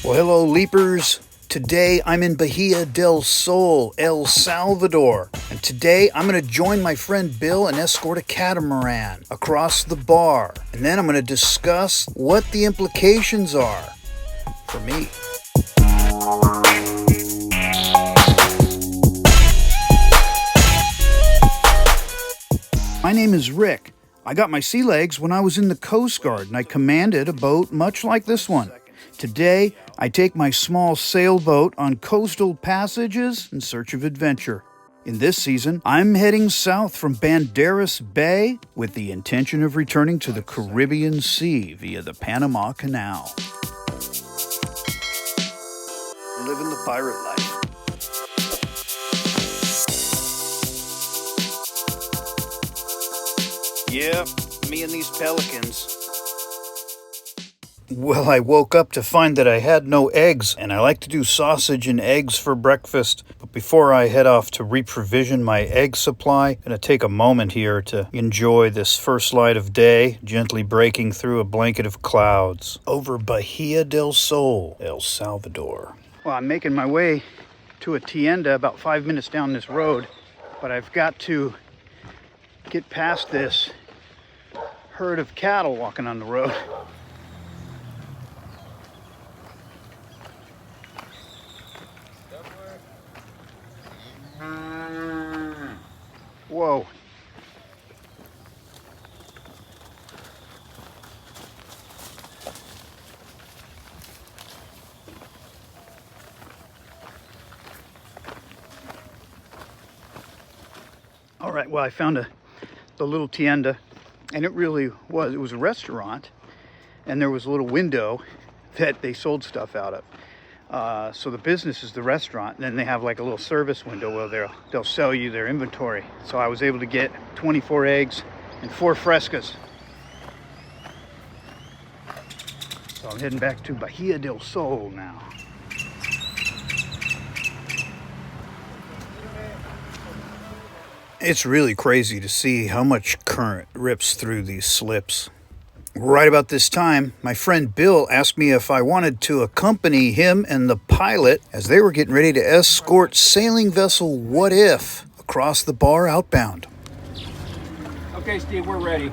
Well, hello, leapers. Today I'm in Bahia del Sol, El Salvador. And today I'm going to join my friend Bill and escort a catamaran across the bar. And then I'm going to discuss what the implications are for me. My name is Rick. I got my sea legs when I was in the Coast Guard and I commanded a boat much like this one. Today, I take my small sailboat on coastal passages in search of adventure. In this season, I'm heading south from Banderas Bay with the intention of returning to the Caribbean Sea via the Panama Canal. Living the pirate life. Yep, me and these pelicans. Well, I woke up to find that I had no eggs, and I like to do sausage and eggs for breakfast. But before I head off to reprovision my egg supply, I'm going to take a moment here to enjoy this first light of day, gently breaking through a blanket of clouds over Bahia del Sol, El Salvador. Well, I'm making my way to a tienda about 5 minutes down this road, but I've got to get past this herd of cattle walking on the road. Whoa. All right, well, I found the little tienda, and it was a restaurant, and there was a little window that they sold stuff out of. So the business is the restaurant, and then they have like a little service window where they'll sell you their inventory. So I was able to get 24 eggs and 4 frescas. So I'm heading back to Bahia del Sol now. It's really crazy to see how much current rips through these slips. Right about this time, my friend Bill asked me if I wanted to accompany him and the pilot as they were getting ready to escort sailing vessel WhatIf across the bar outbound. Okay, Steve, we're ready.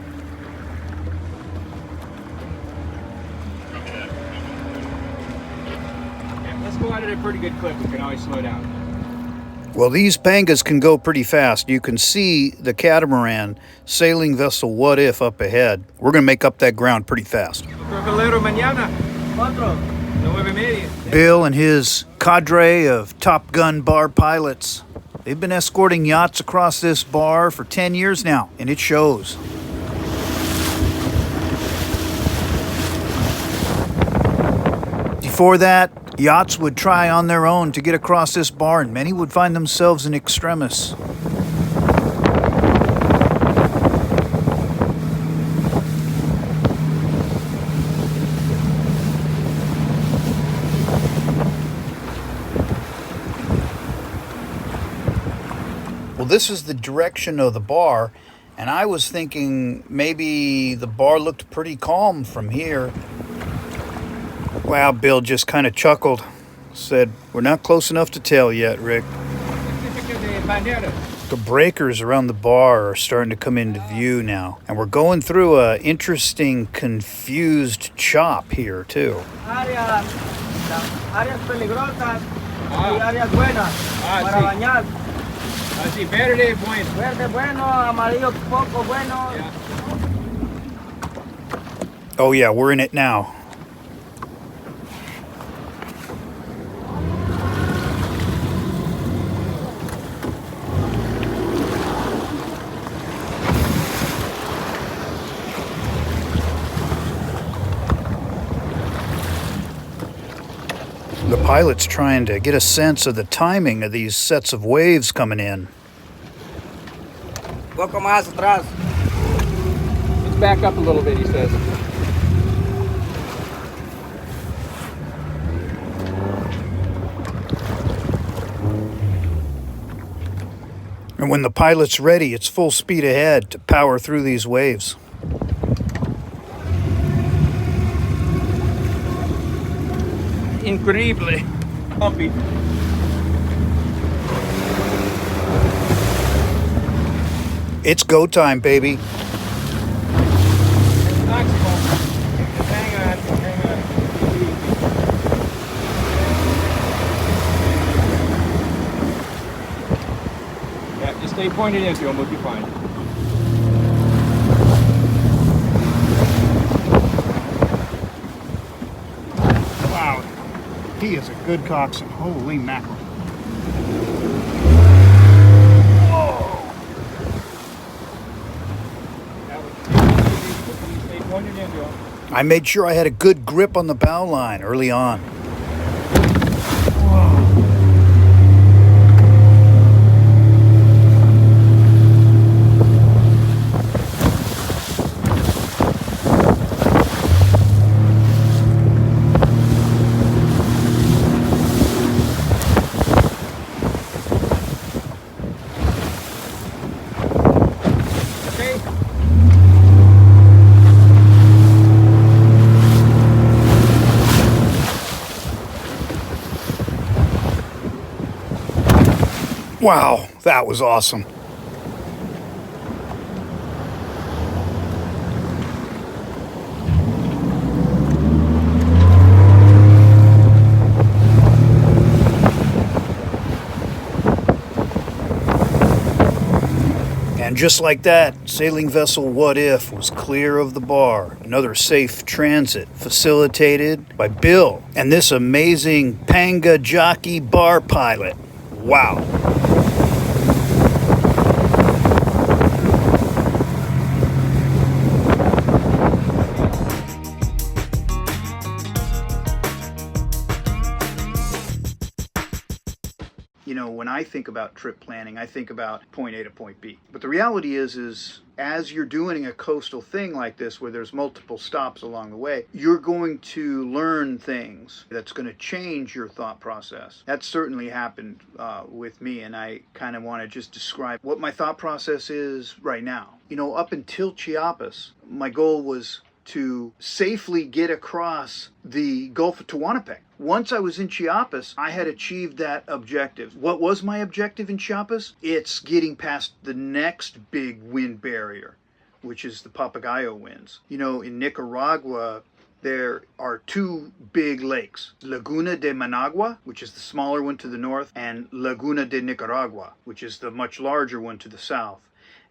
Yeah, let's go at it at a pretty good clip. We can always slow down. Well, these pangas can go pretty fast. You can see the catamaran sailing vessel WhatIf up ahead. We're going to make up that ground pretty fast. Bill and his cadre of Top Gun bar pilots, they've been escorting yachts across this bar for 10 years now, and it shows. Before that, yachts would try on their own to get across this bar, and many would find themselves in extremis. Well, this is the direction of the bar, and I was thinking maybe the bar looked pretty calm from here. Wow, Bill just kind of chuckled, said, "We're not close enough to tell yet, Rick." The breakers around the bar are starting to come into view now, and we're going through a interesting, confused chop here, too. Áreas peligrosas y áreas buenas para bañar. Así, verde bueno. Verde bueno, amarillo poco bueno. Oh yeah, we're in it now. The pilot's trying to get a sense of the timing of these sets of waves coming in. Poco más atrás. Let's back up a little bit, he says. And when the pilot's ready, it's full speed ahead to power through these waves. increíble. Bumpy. It's go time, baby. Flexible. Just hang on, hang on. Yeah, just stay pointed into him, we'll be fine. Wow, he is a good coxswain. Holy mackerel. Stay pointed into him. I made sure I had a good grip on the bow line early on. Okay. Wow, that was awesome. And just like that, sailing vessel WhatIf was clear of the bar. Another safe transit facilitated by Bill and this amazing panga jockey bar pilot. Wow. You know, when I think about trip planning, I think about point A to point B. But the reality is as you're doing a coastal thing like this where there's multiple stops along the way, you're going to learn things that's going to change your thought process. That certainly happened with me, and I kind of want to just describe what my thought process is right now. You know, up until Chiapas, my goal was to safely get across the Gulf of Tehuantepec. Once I was in Chiapas, I had achieved that objective. What was my objective in Chiapas? It's getting past the next big wind barrier, which is the Papagayo winds. You know, in Nicaragua, there are two big lakes, Laguna de Managua, which is the smaller one to the north, and Laguna de Nicaragua, which is the much larger one to the south.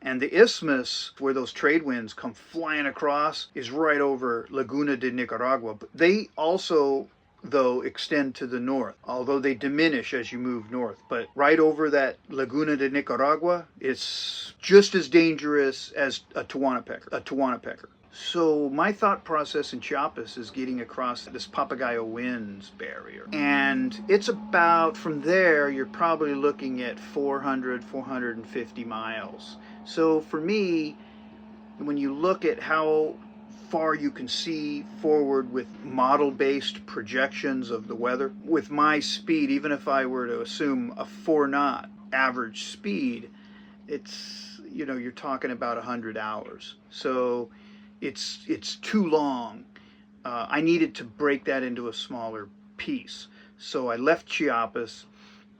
And the isthmus, where those trade winds come flying across, is right over Laguna de Nicaragua. But they also, though, extend to the north, although they diminish as you move north. But right over that Laguna de Nicaragua, it's just as dangerous as a Tehuantepecker. So my thought process in Chiapas is getting across this Papagayo winds barrier. And it's about, from there, you're probably looking at 450 miles. So for me, when you look at how far you can see forward with model-based projections of the weather, with my speed, even if I were to assume a 4-knot average speed, it's, you know, you're talking about 100 hours. So it's too long. I needed to break that into a smaller piece. So I left Chiapas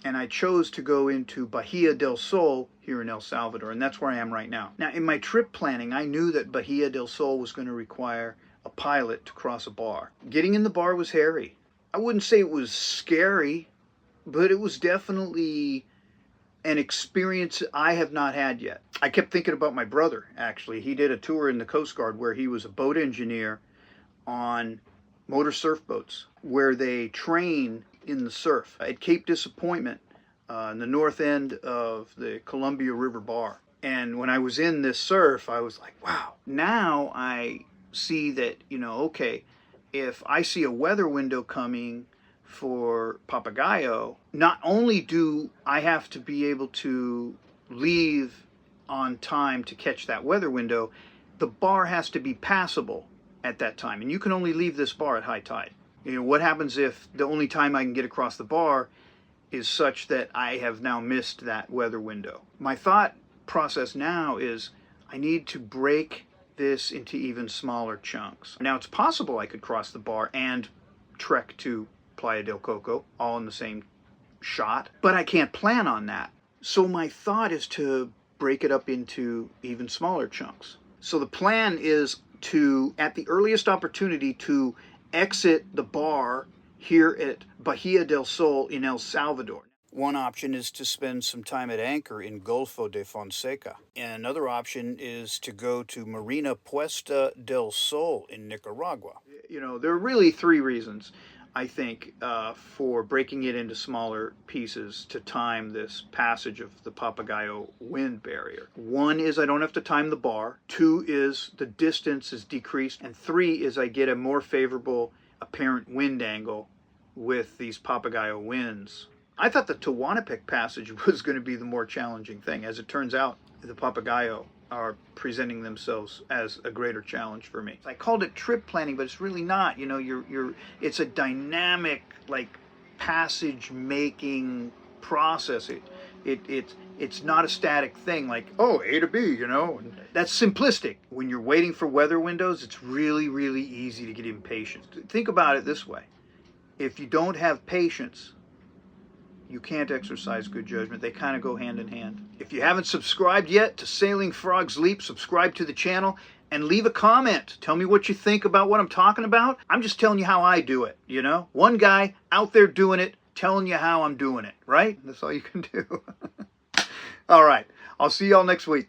and I chose to go into Bahia del Sol here in El Salvador, and that's where I am right now. Now, in my trip planning, I knew that Bahia del Sol was going to require a pilot to cross a bar. Getting in the bar was hairy. I wouldn't say it was scary, but it was definitely an experience I have not had yet. I kept thinking about my brother, actually. He did a tour in the Coast Guard where he was a boat engineer on motor surf boats, where they train in the surf at Cape Disappointment, in the north end of the Columbia River Bar. And when I was in this surf, I was like, wow. Now I see that, you know, okay, if I see a weather window coming for Papagayo, not only do I have to be able to leave on time to catch that weather window, the bar has to be passable at that time. And you can only leave this bar at high tide. You know, what happens if the only time I can get across the bar is such that I have now missed that weather window? My thought process now is I need to break this into even smaller chunks. Now, it's possible I could cross the bar and trek to Playa del Coco, all in the same shot. But I can't plan on that. So my thought is to break it up into even smaller chunks. So the plan is to, at the earliest opportunity, to exit the bar here at Bahia del Sol in El Salvador. One option is to spend some time at anchor in Golfo de Fonseca. And another option is to go to Marina Puesta del Sol in Nicaragua. You know, there are really three reasons, I think, for breaking it into smaller pieces to time this passage of the Papagayo wind barrier. One is I don't have to time the bar. Two is the distance is decreased. And three is I get a more favorable apparent wind angle with these Papagayo winds. I thought the Tehuantepec passage was going to be the more challenging thing. As it turns out, the Papagayo are presenting themselves as a greater challenge for me. I called it trip planning, but it's really not. You know, it's a dynamic, like, passage making process. It's not a static thing like, oh, A to B, you know. And that's simplistic. When you're waiting for weather windows, it's really, really easy to get impatient. Think about it this way. If you don't have patience, you can't exercise good judgment. They kind of go hand in hand. If you haven't subscribed yet to Sailing Frogs Leap, subscribe to the channel and leave a comment. Tell me what you think about what I'm talking about. I'm just telling you how I do it, you know? One guy out there doing it, telling you how I'm doing it, right? That's all you can do. All right. I'll see y'all next week.